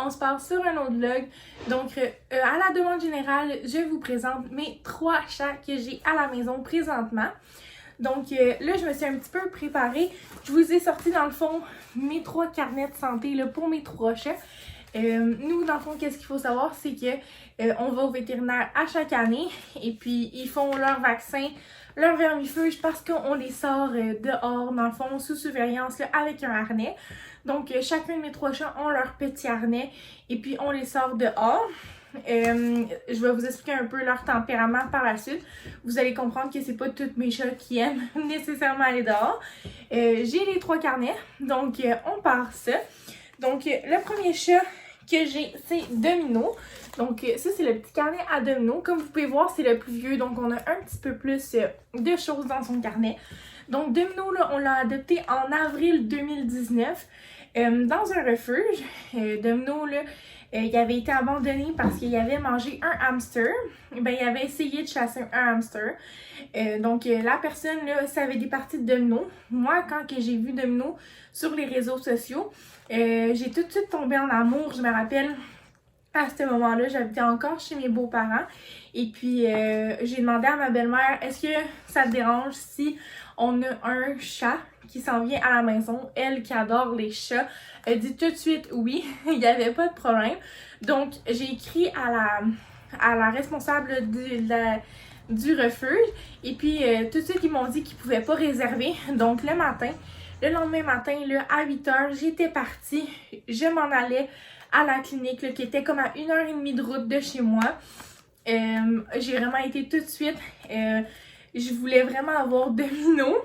on se parle sur un autre vlog. Donc, à la demande générale, je vous présente mes 3 chats que j'ai à la maison présentement. Donc là, je me suis un petit peu préparée. Je vous ai sorti dans le fond mes 3 carnets de santé là, pour mes 3 chats. Nous, dans le fond, qu'est-ce qu'il faut savoir, c'est que on va au vétérinaire à chaque année et puis ils font leur vaccin, leur vermifuge parce qu'on les sort dehors, dans le fond, sous surveillance là, avec un harnais. Donc, chacun de mes 3 chats ont leur petit harnais et puis on les sort dehors. Je vais vous expliquer un peu leur tempérament par la suite. Vous allez comprendre que c'est pas tous mes chats qui aiment nécessairement aller dehors. J'ai les 3 carnets, donc on part ça. Donc le premier chat que j'ai, c'est Domino. Donc ça, c'est le petit carnet à Domino. Comme vous pouvez voir, c'est le plus vieux, donc on a un petit peu plus de choses dans son carnet. Donc Domino, là, on l'a adopté en avril 2019 dans un refuge. Domino, là, il avait été abandonné parce qu'il avait mangé un hamster. Ben, il avait essayé de chasser un hamster. Donc, la personne, là, ça avait des parties de Domino. Moi, quand j'ai vu Domino sur les réseaux sociaux, j'ai tout de suite tombé en amour. Je me rappelle, à ce moment-là, j'habitais encore chez mes beaux-parents. Et puis, j'ai demandé à ma belle-mère, est-ce que ça te dérange si on a un chat qui s'en vient à la maison? Elle qui adore les chats, elle dit tout de suite oui, il n'y avait pas de problème. Donc, j'ai écrit à la responsable du refuge. Et puis, tout de suite, ils m'ont dit qu'ils ne pouvaient pas réserver. Donc, le lendemain matin, là, à 8h, j'étais partie. Je m'en allais à la clinique, là, qui était comme à 1h30 de route de chez moi. J'ai vraiment été tout de suite. Je voulais vraiment avoir Domino.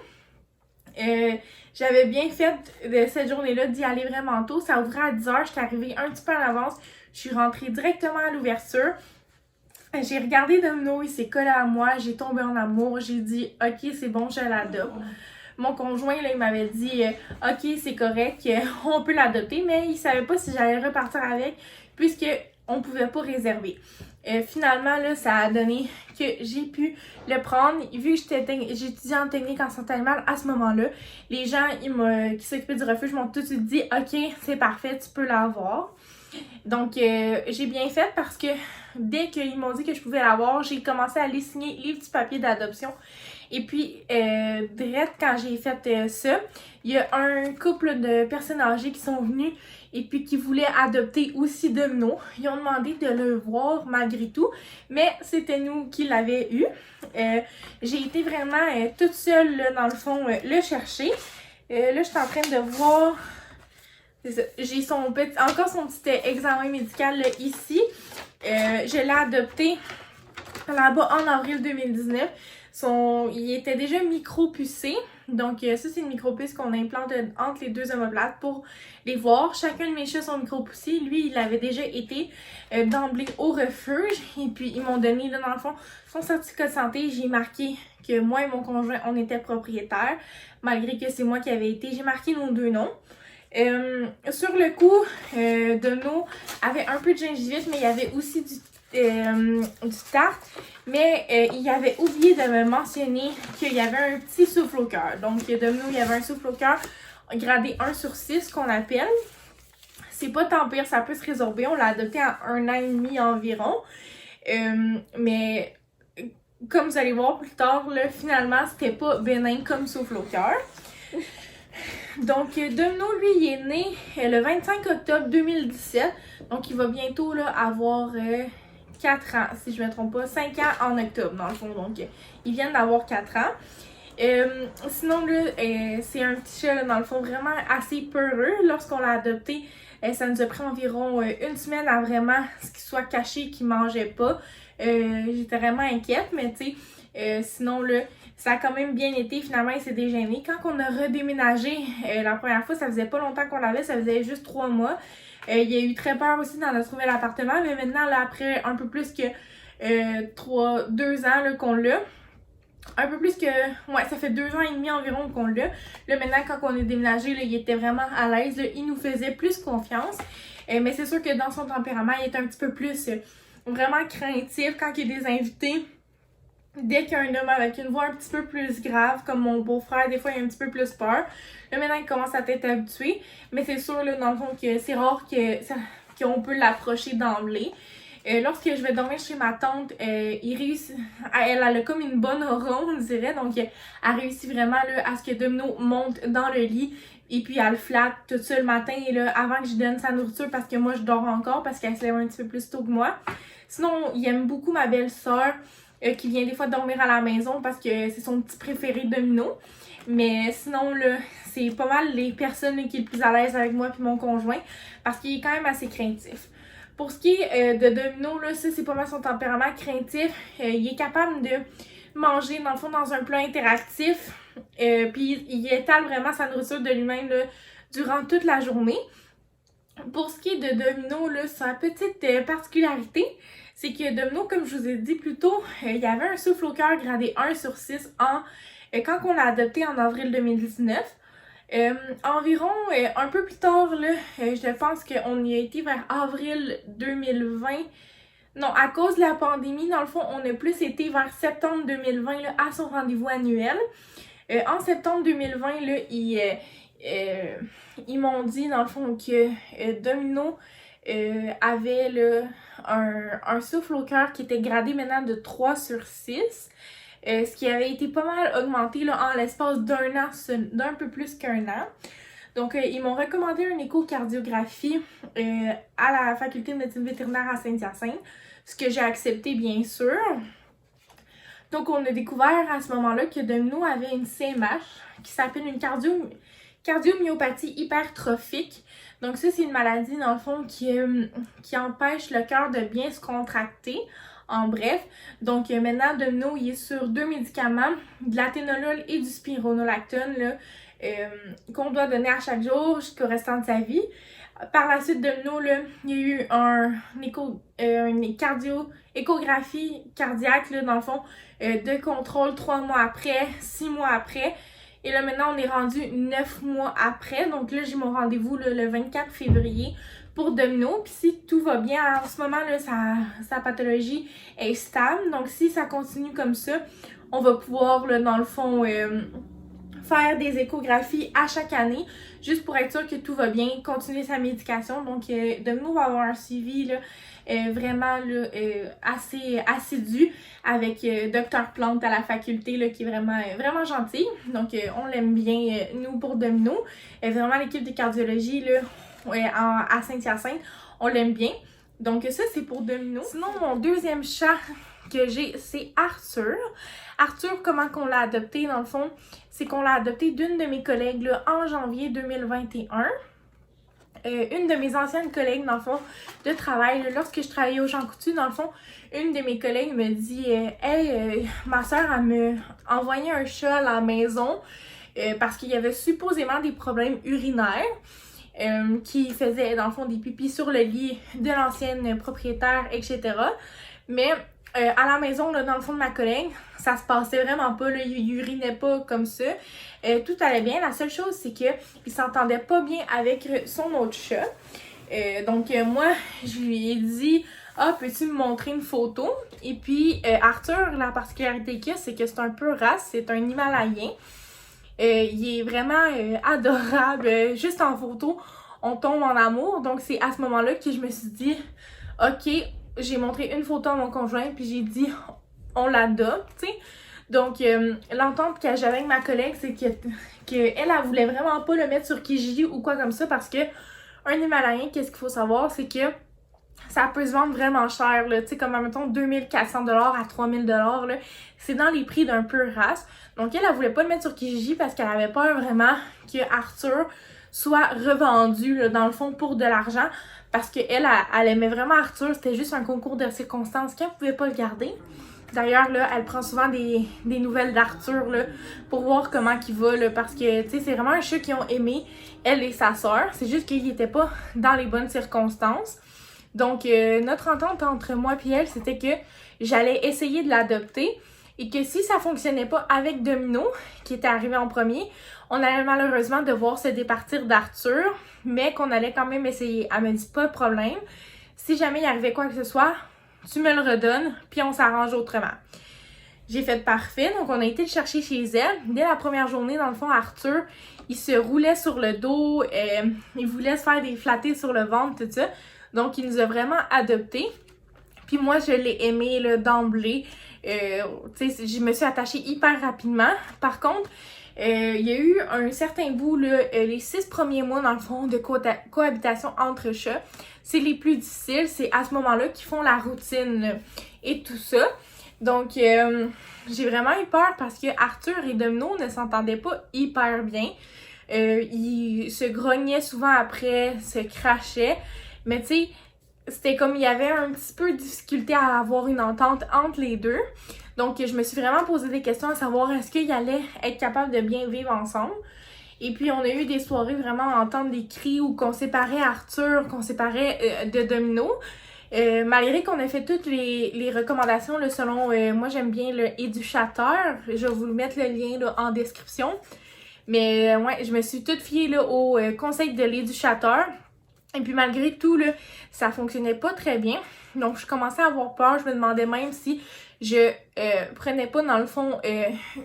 J'avais bien fait de cette journée-là d'y aller vraiment tôt. Ça ouvrait à 10h. J'étais arrivée un petit peu en avance. Je suis rentrée directement à l'ouverture. J'ai regardé Domino, il s'est collé à moi. J'ai tombé en amour. J'ai dit, OK, c'est bon, je l'adopte. Mon conjoint, là, il m'avait dit, OK, c'est correct, on peut l'adopter, mais il savait pas si j'allais repartir avec, puisque on pouvait pas réserver. Finalement, là, ça a donné que j'ai pu le prendre. Vu que j'étudiais en technique en santé animale à ce moment-là, les gens qui s'occupaient du refuge m'ont tout de suite dit, OK, c'est parfait, tu peux l'avoir. Donc, j'ai bien fait parce que dès qu'ils m'ont dit que je pouvais l'avoir, j'ai commencé à aller signer les petits papiers d'adoption. Et puis, direct quand j'ai fait ça, il y a un couple de personnes âgées qui sont venues et puis qui voulaient adopter aussi Domino. Ils ont demandé de le voir malgré tout, mais c'était nous qui l'avions eu. J'ai été vraiment toute seule, là, dans le fond, le chercher. Là, je suis en train de voir... J'ai encore son petit examen médical là, ici. Je l'ai adopté là-bas en avril 2019. Il était déjà micro-pucé. Donc ça, c'est une micro-puce qu'on implante entre les 2 omoplates pour les voir. Chacun de mes chats sont micro-pucés. Lui, il avait déjà été d'emblée au refuge. Et puis, ils m'ont donné, là, dans le fond, son certificat de santé. J'ai marqué que moi et mon conjoint, on était propriétaires. Malgré que c'est moi qui avais été. J'ai marqué nos 2 noms. Sur le coup, Domino avait un peu de gingivite, mais il y avait aussi du tarte. Mais il avait oublié de me mentionner qu'il y avait un petit souffle au cœur. Donc, Domino, il y avait un souffle au cœur gradé 1/6 qu'on appelle. C'est pas tant pire, ça peut se résorber. On l'a adopté à 1 an et demi environ. Mais comme vous allez voir plus tard, là, finalement, c'était pas bénin comme souffle au cœur. Donc, Domino, lui, il est né le 25 octobre 2017. Donc, il va bientôt là, avoir 4 ans, si je ne me trompe pas. 5 ans en octobre, dans le fond. Donc, il vient d'avoir 4 ans. Sinon, là, c'est un petit chat, là, dans le fond, vraiment assez peureux. Lorsqu'on l'a adopté, ça nous a pris environ 1 semaine à vraiment ce qu'il soit caché, qu'il ne mangeait pas. J'étais vraiment inquiète, mais tu sais, sinon, là, ça a quand même bien été. Finalement, il s'est dégêné. Quand on a redéménagé, la première fois, ça faisait pas longtemps qu'on l'avait, ça faisait juste 3 mois. Il y a eu très peur aussi dans notre nouvel appartement, mais maintenant, là, après un peu plus que 2 ans là, qu'on l'a, un peu plus que... Ouais, ça fait 2 ans et demi environ qu'on l'a. Là, maintenant, quand on est déménagé, là, il était vraiment à l'aise. Là, il nous faisait plus confiance. Mais c'est sûr que dans son tempérament, il est un petit peu plus vraiment craintif quand il y a des invités. Dès qu'il y a un homme avec une voix un petit peu plus grave, comme mon beau-frère, des fois il a un petit peu plus peur. Là maintenant il commence à être habitué. Mais c'est sûr là, dans le fond que c'est rare que qu'on peut l'approcher d'emblée. Lorsque je vais dormir chez ma tante, il réussit, elle a comme une bonne aura, on dirait, donc elle réussit vraiment là, à ce que Domino monte dans le lit et puis elle le flatte tout ça le matin là, avant que je donne sa nourriture parce que moi je dors encore parce qu'elle se lève un petit peu plus tôt que moi. Sinon, il aime beaucoup ma belle-sœur qui vient des fois dormir à la maison parce que c'est son petit préféré Domino. Mais sinon, là, c'est pas mal les personnes là, qui est le plus à l'aise avec moi puis mon conjoint parce qu'il est quand même assez craintif. Pour ce qui est de Domino, là, ça c'est pas mal son tempérament craintif. Il est capable de manger dans le fond dans un plat interactif. Puis il étale vraiment sa nourriture de lui-même là, durant toute la journée. Pour ce qui est de Domino, là, sa petite particularité, c'est que Domino, comme je vous ai dit plus tôt, il y avait un souffle au cœur gradé 1/6 quand on l'a adopté en avril 2019. Environ un peu plus tard, là, je pense qu'on y a été vers avril 2020. Non, à cause de la pandémie, dans le fond, on a plus été vers septembre 2020 là, à son rendez-vous annuel. En septembre 2020, là, ils m'ont dit, dans le fond, que Domino avait là, un souffle au cœur qui était gradé maintenant de 3/6. Ce qui avait été pas mal augmenté là, en l'espace d'un peu plus qu'1 an. Donc, ils m'ont recommandé une échocardiographie à la faculté de médecine vétérinaire à Saint-Hyacinthe, ce que j'ai accepté bien sûr. Donc, on a découvert à ce moment-là que Domino avait une CMH qui s'appelle une cardiomyopathie hypertrophique. Donc, ça, c'est une maladie, dans le fond, qui empêche le cœur de bien se contracter. En bref, donc maintenant Domino il est sur 2 médicaments, de l'athénolol et du spironolactone là, qu'on doit donner à chaque jour jusqu'au restant de sa vie. Par la suite, Domino, là, il y a eu une échographie cardiaque là, dans le fond, de contrôle 3 mois après, 6 mois après. Et là maintenant on est rendu 9 mois après, donc là j'ai mon rendez-vous là, le 24 février pour Domino. Puis si tout va bien, en ce moment, là, sa pathologie est stable. Donc si ça continue comme ça, on va pouvoir, là, dans le fond, faire des échographies à chaque année, juste pour être sûr que tout va bien, continuer sa médication. Donc Domino va avoir un suivi là, vraiment là, assez assidu avec Dr Plante à la faculté là, qui est vraiment gentil. Donc on l'aime bien, nous, pour Domino. Vraiment l'équipe de cardiologie là, à Saint-Hyacinthe, on l'aime bien. Donc ça, c'est pour Domino. Sinon, mon deuxième chat que j'ai, c'est Arthur. Arthur, comment qu'on l'a adopté, dans le fond, c'est qu'on l'a adopté d'une de mes collègues là, en janvier 2021. Une de mes anciennes collègues, dans le fond, de travail, là, lorsque je travaillais au Jean Coutu, dans le fond, une de mes collègues me dit hey, ma soeur, elle me envoyé un chat à la maison parce qu'il y avait supposément des problèmes urinaires. Qui faisait dans le fond des pipis sur le lit de l'ancienne propriétaire, etc. Mais à la maison, là, dans le fond de ma collègue, ça se passait vraiment pas, là, il urinait pas comme ça. Tout allait bien. La seule chose, c'est que il s'entendait pas bien avec son autre chat. Donc moi, je lui ai dit « Ah, peux-tu me montrer une photo? » Et puis Arthur, la particularité qu'il a, c'est que c'est un peu race, c'est un Himalayen. Il est vraiment adorable. Juste en photo, on tombe en amour. Donc, c'est à ce moment-là que je me suis dit, OK, j'ai montré une photo à mon conjoint, puis j'ai dit, on l'adopte, tu sais. Donc, l'entente que j'avais avec ma collègue, c'est qu'elle voulait vraiment pas le mettre sur Kijiji ou quoi comme ça, parce que un Himalayen, qu'est-ce qu'il faut savoir, c'est que ça peut se vendre vraiment cher, là, tu sais, comme, mettons, 2400$ à 3000$, là. C'est dans les prix d'un pur race. Donc, elle voulait pas le mettre sur Kijiji parce qu'elle avait peur vraiment que Arthur soit revendu, là, dans le fond, pour de l'argent. Parce qu'elle aimait vraiment Arthur. C'était juste un concours de circonstances qu'elle pouvait pas le garder. D'ailleurs, là, elle prend souvent des nouvelles d'Arthur, là, pour voir comment il va, là, parce que, tu sais, c'est vraiment un chat qu'ils ont aimé, elle et sa sœur. C'est juste qu'il était pas dans les bonnes circonstances. Donc, notre entente entre moi et elle, c'était que j'allais essayer de l'adopter et que si ça fonctionnait pas avec Domino, qui était arrivé en premier, on allait malheureusement devoir se départir d'Arthur, mais qu'on allait quand même essayer. Elle me dit, pas de problème. Si jamais il arrivait quoi que ce soit, tu me le redonnes, puis on s'arrange autrement. J'ai fait parfait, donc on a été le chercher chez elle. Dès la première journée, dans le fond, Arthur, il se roulait sur le dos, il voulait se faire des flattés sur le ventre, tout ça. Donc, il nous a vraiment adoptés. Puis moi, je l'ai aimé là, d'emblée. Je me suis attachée hyper rapidement. Par contre, il y a eu un certain bout, là, les 6 premiers mois, dans le fond, de cohabitation entre chats. C'est les plus difficiles. C'est à ce moment-là qu'ils font la routine et tout ça. Donc, j'ai vraiment eu peur parce que Arthur et Domino ne s'entendaient pas hyper bien. Ils se grognaient souvent après, se crachaient. Mais tu sais, c'était comme il y avait un petit peu de difficulté à avoir une entente entre les deux. Donc, je me suis vraiment posé des questions à savoir est-ce qu'ils allaient être capables de bien vivre ensemble. Et puis, on a eu des soirées vraiment à entendre des cris où qu'on séparait Arthur, qu'on séparait de Domino. Malgré qu'on a fait toutes les recommandations là, selon, moi j'aime bien le éducateur, je vais vous mettre le lien là, en description. Mais ouais, je me suis toute fiée là, au conseil de l'éducateur. Et puis malgré tout, là, ça fonctionnait pas très bien. Donc je commençais à avoir peur. Je me demandais même si je prenais pas, dans le fond,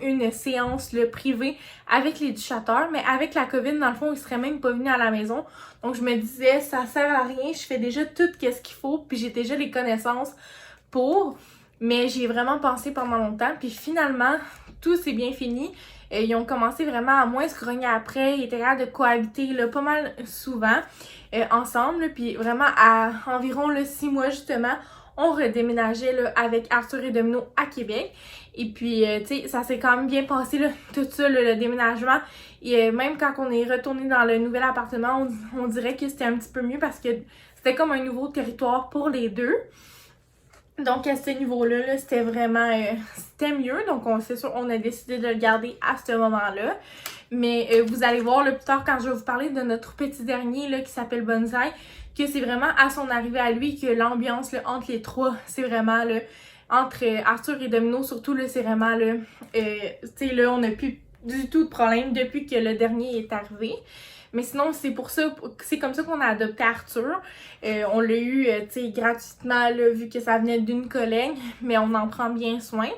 une séance là, privée avec l'éducateur. Mais avec la COVID, dans le fond, il serait même pas venu à la maison. Donc je me disais, ça sert à rien. Je fais déjà tout ce qu'il faut. Puis j'ai déjà les connaissances pour. Mais j'y ai vraiment pensé pendant longtemps. Puis finalement, tout s'est bien fini. Ils ont commencé vraiment à moins se grogner après. Ils étaient capables de cohabiter là, pas mal souvent ensemble. Là, puis vraiment, à environ là, 6 mois justement, on redéménageait là, avec Arthur et Domino à Québec. Et puis, tu sais, ça s'est quand même bien passé, là, tout ça, là, le déménagement. Et même quand on est retourné dans le nouvel appartement, on dirait que c'était un petit peu mieux parce que c'était comme un nouveau territoire pour les deux. Donc, à ce niveau-là, là, c'était vraiment... c'était mieux. Donc, c'est sûr, on a décidé de le garder à ce moment-là. Mais vous allez voir là, plus tard, quand je vais vous parler de notre petit dernier là, qui s'appelle Bonsaï, que c'est vraiment à son arrivée à lui que l'ambiance là, entre les trois, c'est vraiment... là entre Arthur et Domino, surtout, là, c'est vraiment... là, tu sais, là, on n'a plus du tout de problème depuis que le dernier est arrivé. Mais sinon, c'est pour ça, c'est comme ça qu'on a adopté Arthur. On l'a eu, tu sais, gratuitement, là, vu que ça venait d'une collègue, mais on en prend bien soin.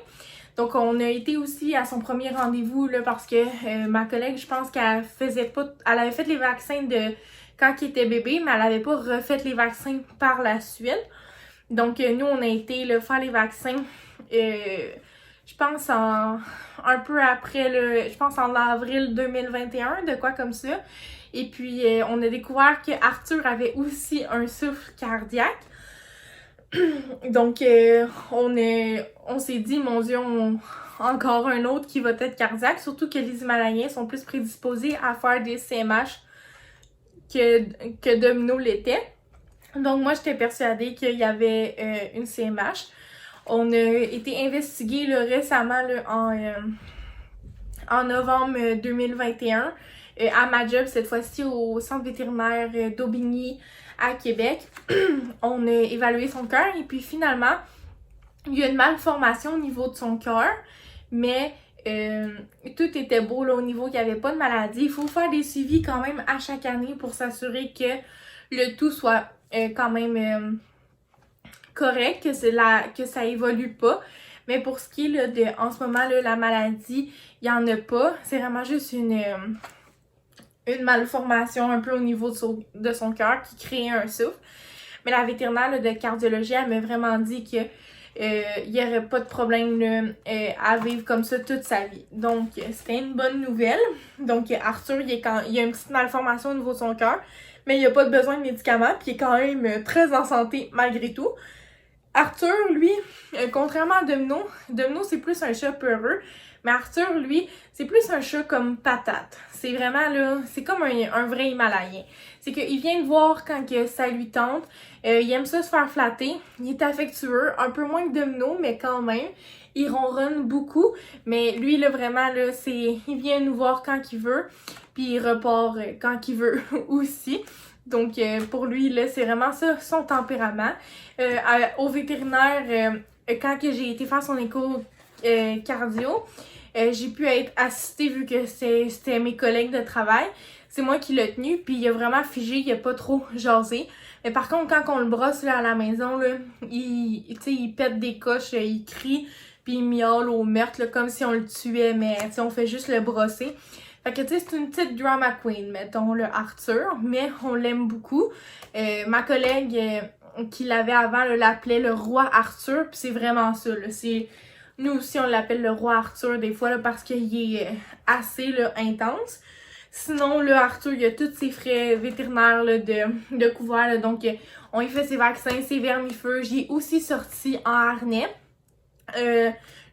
Donc, on a été aussi à son premier rendez-vous, là, parce que ma collègue, je pense qu'elle faisait pas, elle avait fait les vaccins de quand il était bébé, mais elle avait pas refait les vaccins par la suite. Donc, nous, on a été, là, faire les vaccins, je pense un peu après, là, je pense en avril 2021, de quoi comme ça. Et puis, on a découvert que Arthur avait aussi un souffle cardiaque. Donc, on s'est dit, mon Dieu, encore un autre qui va être cardiaque. Surtout que les Himalayens sont plus prédisposés à faire des CMH que Domino l'était. Donc, moi, j'étais persuadée qu'il y avait une CMH. On a été investigué là, récemment là, en novembre 2021 à ma job, cette fois-ci au centre vétérinaire d'Aubigny à Québec. On a évalué son cœur et puis finalement, il y a une malformation au niveau de son cœur, mais tout était beau là, au niveau qu'il n'y avait pas de maladie. Il faut faire des suivis quand même à chaque année pour s'assurer que le tout soit quand même correct, que ça évolue pas. Mais pour ce qui est là, de, en ce moment, là, la maladie, il n'y en a pas. C'est vraiment juste une malformation un peu au niveau de son cœur qui crée un souffle. Mais la vétérinaire là, de cardiologie, elle m'a vraiment dit que il n'y aurait pas de problème là, à vivre comme ça toute sa vie. Donc, c'était une bonne nouvelle. Donc, Arthur, il y a une petite malformation au niveau de son cœur, mais il n'y a pas de besoin de médicaments, puis il est quand même très en santé malgré tout. Arthur, lui, contrairement à Domino, c'est plus un chat peureux, mais Arthur, lui, c'est plus un chat comme patate. C'est vraiment, là, c'est comme un vrai Himalayen. C'est qu'il vient de voir quand que ça lui tente, il aime ça se faire flatter, il est affectueux, un peu moins que Domino, mais quand même, il ronronne beaucoup, mais lui, là, vraiment, là, il vient nous voir quand il veut, puis il repart quand il veut aussi. Donc, pour lui, là, c'est vraiment ça, son tempérament. Au vétérinaire, quand que j'ai été faire son écho cardio, j'ai pu être assistée vu que c'était mes collègues de travail. C'est moi qui l'ai tenu, puis il a vraiment figé, il a pas trop jasé. Mais par contre, quand on le brosse là, à la maison, là, il pète des coches, il crie, puis il miaule au meurtre, là, comme si on le tuait, mais on fait juste le brosser. Fait que tu sais, c'est une petite drama queen, mettons, le Arthur, mais on l'aime beaucoup. Ma collègue qui l'avait avant l'appelait le roi Arthur, puis c'est vraiment ça, là. Nous aussi, on l'appelle le roi Arthur des fois, là, parce qu'il est assez là, intense. Sinon, le Arthur, il a tous ses frais vétérinaires là, de couvert, là, donc on y fait ses vaccins, ses vermifuges. Il est aussi sorti en harnais.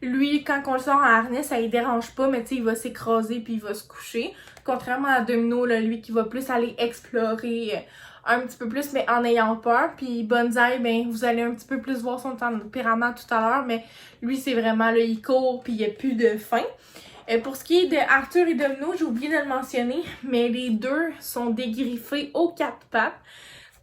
Lui, quand on le sort en harnais, ça ne dérange pas, mais tu sais, il va s'écraser puis il va se coucher. Contrairement à Domino, là, lui qui va plus aller explorer un petit peu plus, mais en ayant peur. Puis Bonsaï, ben, vous allez un petit peu plus voir son tempérament tout à l'heure, mais lui, c'est vraiment, là, il court puis il n'y a plus de faim. Pour ce qui est de Arthur et Domino, j'ai oublié de le mentionner, mais les deux sont dégriffés aux 4 pattes.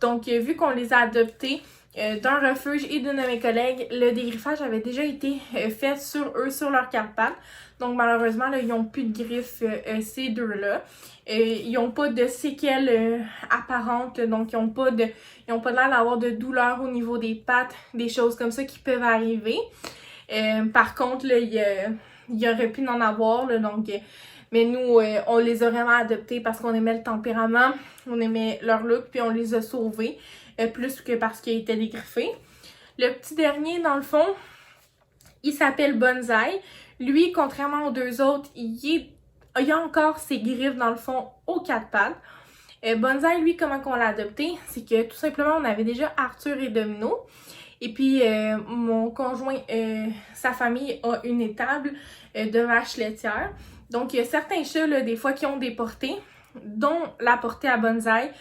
Donc, vu qu'on les a adoptés d'un refuge et d'une de mes collègues, le dégriffage avait déjà été fait sur eux, sur leurs 4 pattes. Donc, malheureusement, là, ils n'ont plus de griffes, ces deux-là. Ils n'ont pas de séquelles apparentes, donc ils n'ont pas l'air d'avoir de douleur au niveau des pattes, des choses comme ça qui peuvent arriver. Par contre, là, il y aurait pu en avoir, là, donc... mais nous, on les a vraiment adoptés parce qu'on aimait le tempérament, on aimait leur look, puis on les a sauvés, plus que parce qu'ils étaient dégriffés. Le petit dernier, dans le fond, il s'appelle Bonsaï. Lui, contrairement aux deux autres, il a encore ses griffes, dans le fond, aux 4 pattes. Bonsaï, lui, comment on l'a adopté? C'est que, tout simplement, on avait déjà Arthur et Domino. Et puis, mon conjoint, sa famille a une étable de vaches laitières. Donc, il y a certains chats, là, des fois, qui ont des portées, dont la portée à Bonsaï,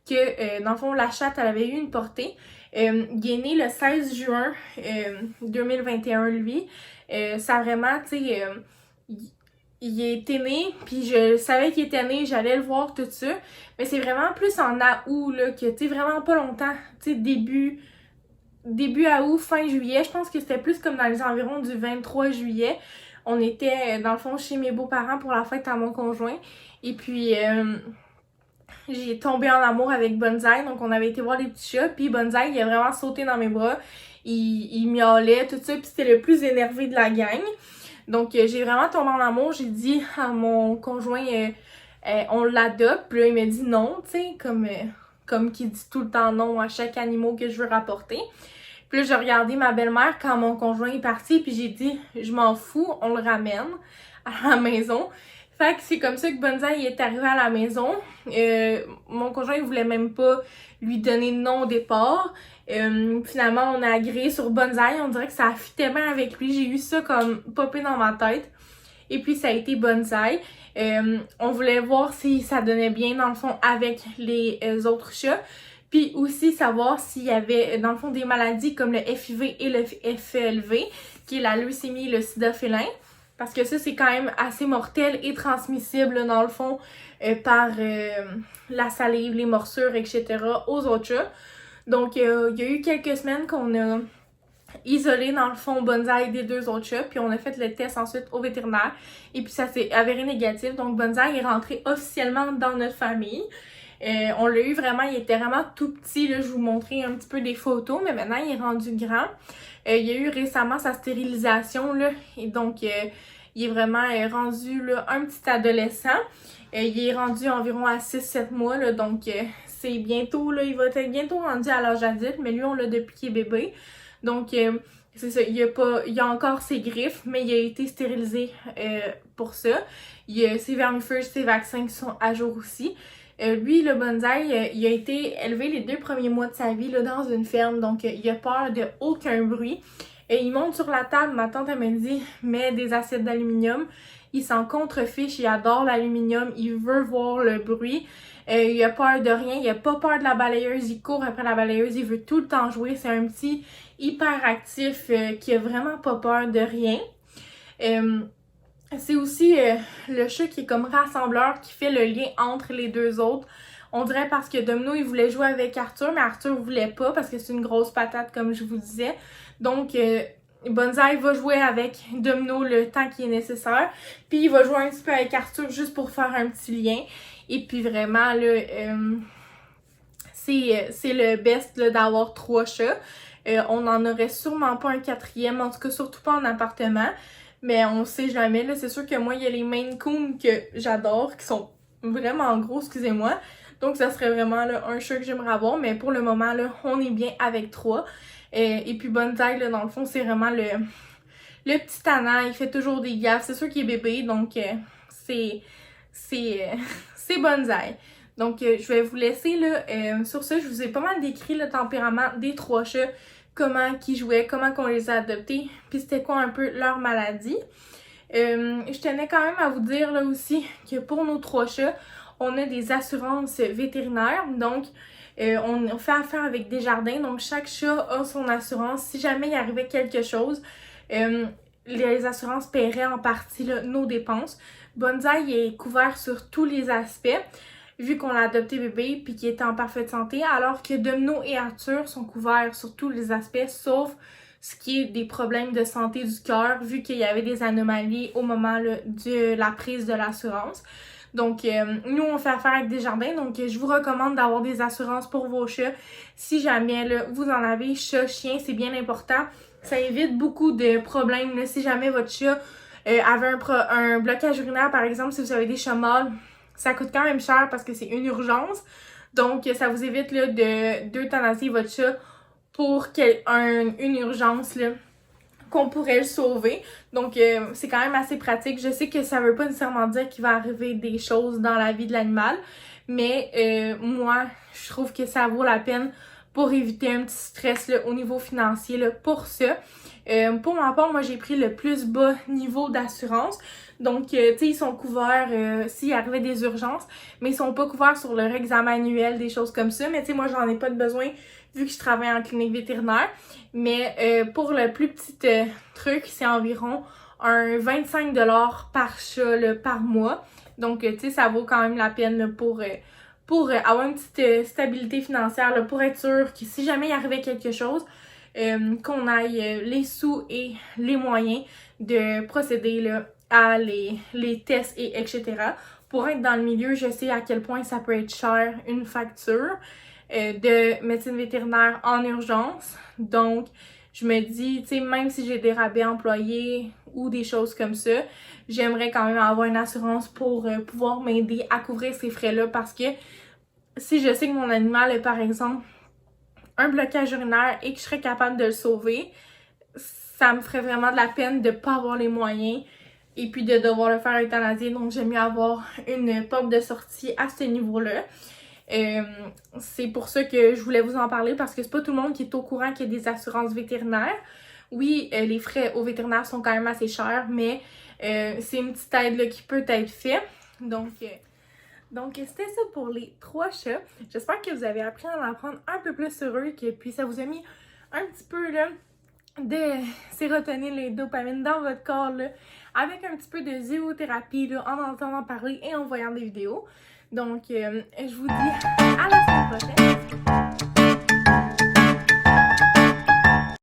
que, dans le fond, la chatte, elle avait eu une portée. Il est né le 16 juin 2021, lui. Ça a vraiment, tu sais, il était né, puis je savais qu'il était né, j'allais le voir, tout ça. Mais c'est vraiment plus en août, là, que, tu sais, vraiment pas longtemps, tu sais, début août, fin juillet. Je pense que c'était plus comme dans les environs du 23 juillet. On était, dans le fond, chez mes beaux-parents pour la fête à mon conjoint. Et puis, j'ai tombé en amour avec Bonsaï. Donc, on avait été voir les petits chats. Puis, Bonsaï, il a vraiment sauté dans mes bras. Il miaulait, tout ça. Puis, c'était le plus énervé de la gang. Donc, j'ai vraiment tombé en amour. J'ai dit à mon conjoint, on l'adopte. Puis là, il m'a dit non, tu sais, comme qu'il dit tout le temps non à chaque animal que je veux rapporter. Puis là, j'ai regardé ma belle-mère quand mon conjoint est parti, puis j'ai dit, je m'en fous, on le ramène à la maison. Fait que c'est comme ça que Bonsaï est arrivé à la maison. Mon conjoint, il voulait même pas lui donner de nom au départ. Finalement, on a agréé sur Bonsaï. On dirait que ça fitait bien avec lui. J'ai eu ça comme popé dans ma tête. Et puis, ça a été Bonsaï. On voulait voir si ça donnait bien, dans le fond, avec les autres chats. Puis aussi savoir s'il y avait, dans le fond, des maladies comme le FIV et le FLV, qui est la leucémie et le sida félin. Parce que ça, c'est quand même assez mortel et transmissible, dans le fond, par la salive, les morsures, etc. aux autres chats. Donc, il y a eu quelques semaines qu'on a isolé, dans le fond, Bonsaï des 2 autres chats. Puis on a fait le test ensuite au vétérinaire. Et puis ça s'est avéré négatif. Donc, Bonsaï est rentré officiellement dans notre famille. On l'a eu vraiment, il était vraiment tout petit, là, je vous montrais un petit peu des photos, mais maintenant il est rendu grand. Il y a eu récemment sa stérilisation, là, et donc il est vraiment rendu là, un petit adolescent. Il est rendu environ à 6-7 mois, là, donc c'est bientôt, là, il va être bientôt rendu à l'âge adulte, mais lui on l'a depuis qu'il est bébé. Donc c'est ça, il a encore ses griffes, mais il a été stérilisé pour ça. Il y a ses vermifuges, ses vaccins qui sont à jour aussi. Lui, le Bonsaï, il a été élevé les 2 premiers mois de sa vie là, dans une ferme, donc il a peur de aucun bruit. Et il monte sur la table, ma tante elle me dit, met des assiettes d'aluminium. Il s'en contrefiche, il adore l'aluminium, il veut voir le bruit. Il a peur de rien, il a pas peur de la balayeuse, il court après la balayeuse, il veut tout le temps jouer. C'est un petit hyperactif qui a vraiment pas peur de rien. C'est aussi le chat qui est comme rassembleur, qui fait le lien entre les 2 autres. On dirait parce que Domino, il voulait jouer avec Arthur, mais Arthur voulait pas parce que c'est une grosse patate, comme je vous disais. Donc, Bonsaï va jouer avec Domino le temps qui est nécessaire. Puis, il va jouer un petit peu avec Arthur juste pour faire un petit lien. Et puis, vraiment, là, c'est le best d'avoir 3 chats. On n'en aurait sûrement pas un 4e, en tout cas, surtout pas en appartement. mais on sait jamais, là. C'est sûr que moi, il y a les Maine Coon que j'adore, qui sont vraiment gros, excusez-moi. Donc, ça serait vraiment là, un chat que j'aimerais avoir, mais pour le moment, là, on est bien avec 3. Et puis, Bonsaï, là, dans le fond, c'est vraiment le petit tannant. Il fait toujours des gaffes. C'est sûr qu'il est bébé, donc c'est c'est Bonsaï. Donc, je vais vous laisser, là, sur ça, je vous ai pas mal décrit le tempérament des 3 chats, comment qu'ils jouaient, comment qu'on les a adoptés, puis c'était quoi un peu leur maladie. Je tenais quand même à vous dire, là, aussi, que pour nos 3 chats, on a des assurances vétérinaires, donc on fait affaire avec Desjardins, donc chaque chat a son assurance. Si jamais il arrivait quelque chose, les assurances paieraient en partie là, nos dépenses. Bonsaï est couvert sur tous les aspects, vu qu'on l'a adopté bébé puis qu'il était en parfaite santé, alors que Domino et Arthur sont couverts sur tous les aspects, sauf ce qui est des problèmes de santé du cœur, vu qu'il y avait des anomalies au moment là, de la prise de l'assurance. Donc, nous, on fait affaire avec Desjardins, donc je vous recommande d'avoir des assurances pour vos chats. Si jamais là, vous en avez, chat, chien, c'est bien important. Ça évite beaucoup de problèmes. Là. Si jamais votre chat avait un blocage urinaire, par exemple, si vous avez des chats mâles, ça coûte quand même cher parce que c'est une urgence. Donc, ça vous évite là, d'euthanasier votre chat pour une urgence là, qu'on pourrait le sauver. Donc, c'est quand même assez pratique. Je sais que ça veut pas nécessairement dire qu'il va arriver des choses dans la vie de l'animal, mais moi, je trouve que ça vaut la peine pour éviter un petit stress là, au niveau financier là, pour ça. Pour ma part, moi, j'ai pris le plus bas niveau d'assurance. Donc, tu sais, ils sont couverts s'il arrivait des urgences, mais ils sont pas couverts sur leur examen annuel, des choses comme ça. Mais tu sais, moi, j'en ai pas de besoin vu que je travaille en clinique vétérinaire. Mais pour le plus petit truc, c'est environ un 25$ par chat là, par mois. Donc, tu sais, ça vaut quand même la peine là, pour avoir une petite stabilité financière, là, pour être sûr que si jamais il arrivait quelque chose, qu'on aille les sous et les moyens de procéder là, à les tests et etc. Pour être dans le milieu, je sais à quel point ça peut être cher une facture de médecine vétérinaire en urgence. Donc, je me dis, tu sais, même si j'ai des rabais employés ou des choses comme ça, j'aimerais quand même avoir une assurance pour pouvoir m'aider à couvrir ces frais-là parce que si je sais que mon animal est, par exemple, un blocage urinaire et que je serais capable de le sauver, ça me ferait vraiment de la peine de ne pas avoir les moyens et puis de devoir le faire euthanasier. Donc, j'aime mieux avoir une porte de sortie à ce niveau-là. C'est pour ça que je voulais vous en parler parce que c'est pas tout le monde qui est au courant qu'il y a des assurances vétérinaires. Oui, les frais au vétérinaire sont quand même assez chers, mais c'est une petite aide là, qui peut être faite. Donc, c'était ça pour les 3 chats. J'espère que vous avez appris à en apprendre un peu plus sur eux, que puis ça vous a mis un petit peu là, de sérotonine et dopamine dans votre corps, là, avec un petit peu de zoothérapie là, en entendant parler et en voyant des vidéos. Donc, je vous dis à la semaine prochaine.